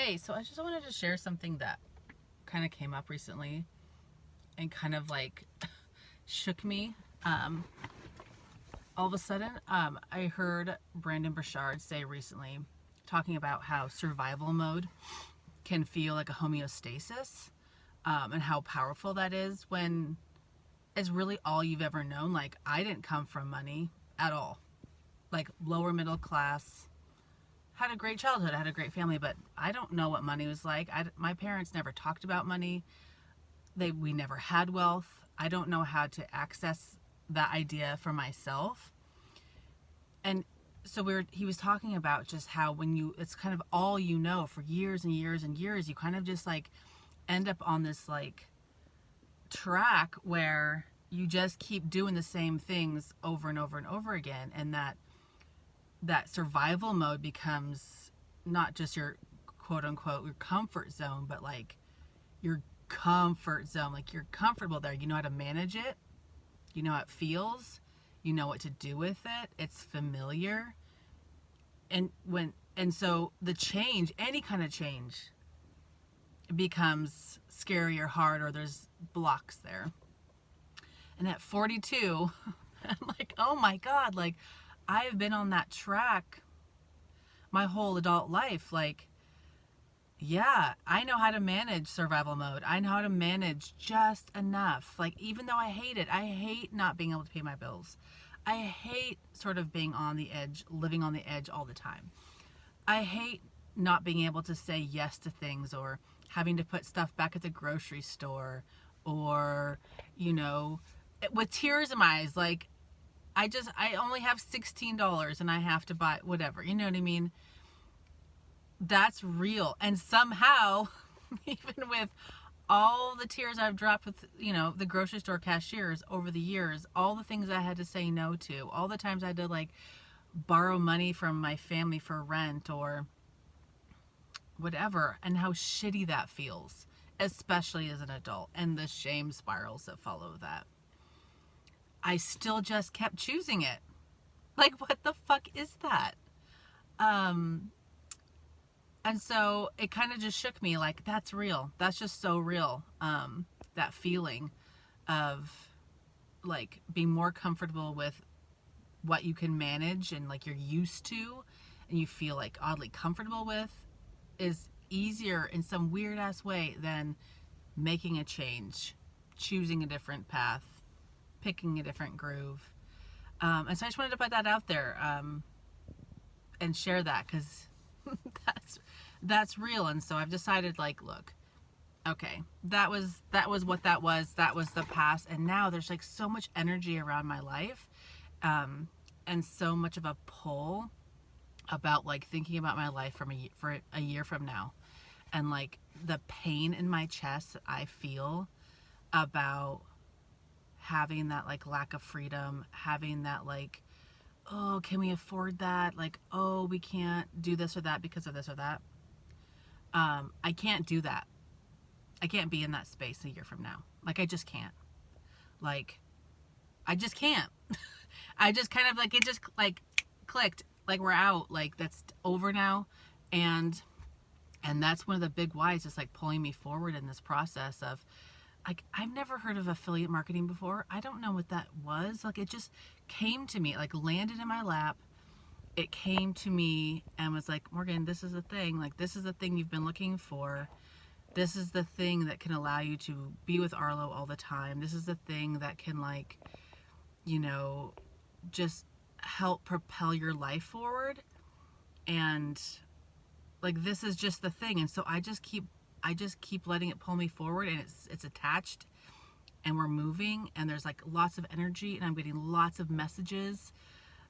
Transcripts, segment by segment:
Hey, so I just wanted to share something that kind of came up recently and kind of like shook me. Um, all of a sudden, I heard Brandon Burchard say recently, talking about how survival mode can feel like a homeostasis, and how powerful that is when it's really all you've ever known. Like, I didn't come from money at all, like lower middle class. Had a great childhood, I had a great family, but I don't know what money was like. My parents never talked about money. We never had wealth. I don't know how to access that idea for myself. And so he was talking about just how it's kind of all you know for years and years and years, you kind of just like end up on this like track where you just keep doing the same things over and over and over again, and that survival mode becomes not just your quote unquote your comfort zone, but like your comfort zone. Like, you're comfortable there. You know how to manage it. You know how it feels. You know what to do with it. It's familiar. And so the change, any kind of change, becomes scary or hard, or there's blocks there. And at 42, I'm like, oh my God, like, I've been on that track my whole adult life. Like, yeah, I know how to manage survival mode. I know how to manage just enough. Like, even though I hate it, I hate not being able to pay my bills. I hate sort of being on the edge, living on the edge all the time. I hate not being able to say yes to things, or having to put stuff back at the grocery store, or, with tears in my eyes, like, I only have $16 and I have to buy whatever, you know what I mean? That's real. And somehow, even with all the tears I've dropped with, the grocery store cashiers over the years, all the things I had to say no to, all the times I had to like borrow money from my family for rent or whatever, and how shitty that feels, especially as an adult, and the shame spirals that follow that. I still just kept choosing it. Like, what the fuck is that? And so it kind of just shook me, like, that's real. That's just so real. That feeling of like being more comfortable with what you can manage and like you're used to and you feel like oddly comfortable with is easier in some weird ass way than making a change, choosing a different path, picking a different groove. And so I just wanted to put that out there, and share that, because that's real. And so I've decided, like, look, okay, that was what that was the past, and now there's like so much energy around my life, and so much of a pull about like thinking about my life for a year from now, and like the pain in my chest that I feel about having that like lack of freedom, having that like, oh, can we afford that? Like, oh, we can't do this or that because of this or that. I can't do that. I can't be in that space a year from now. Like, I just can't. Like, I just can't. I just kind of like, it just like clicked. Like, we're out. Like, that's over now. And that's one of the big whys, is like pulling me forward in this process of, like, I've never heard of affiliate marketing before. I don't know what that was. Like, it just came to me, like landed in my lap. It came to me and was like, Morgan, this is the thing. Like, this is the thing you've been looking for. This is the thing that can allow you to be with Arlo all the time. This is the thing that can, like, just help propel your life forward. And like, this is just the thing. And so I just keep letting it pull me forward, and it's attached, and we're moving, and there's like lots of energy, and I'm getting lots of messages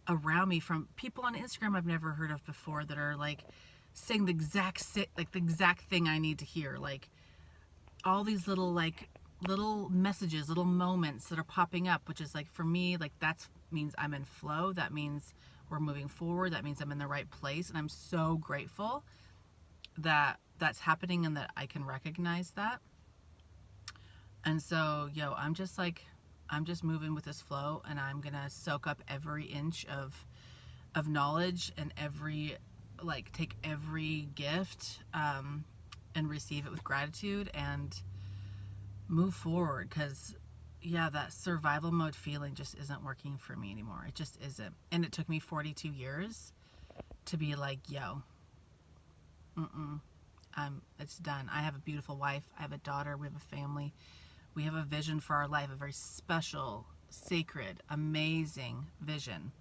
around me from people on Instagram I've never heard of before, that are like saying the exact thing I need to hear. Like, all these little messages, little moments that are popping up, which is like, for me, like, that means I'm in flow. That means we're moving forward. That means I'm in the right place. And I'm so grateful that that's happening and that I can recognize that. And so, I'm just moving with this flow, and I'm gonna soak up every inch of knowledge and every like take every gift and receive it with gratitude and move forward, because yeah, that survival mode feeling just isn't working for me anymore. It just isn't. And it took me 42 years to be like, yo, it's done. I have a beautiful wife. I have a daughter. We have a family. We have a vision for our life, a very special, sacred, amazing vision.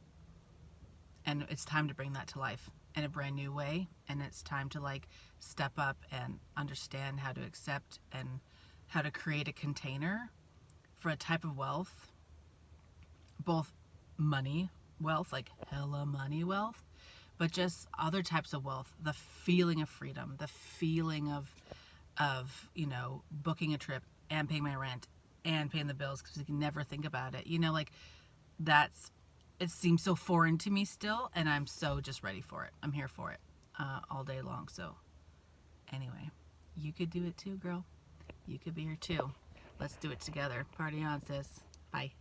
And it's time to bring that to life in a brand new way. And it's time to like step up and understand how to accept and how to create a container for a type of wealth, both money wealth, like hella money wealth, but just other types of wealth, the feeling of freedom, the feeling of booking a trip and paying my rent and paying the bills because we can never think about it, like it seems so foreign to me still, and I'm so just ready for it. I'm here for it all day long. So anyway, you could do it too, girl. You could be here too. Let's do it together. Party on, sis. Bye.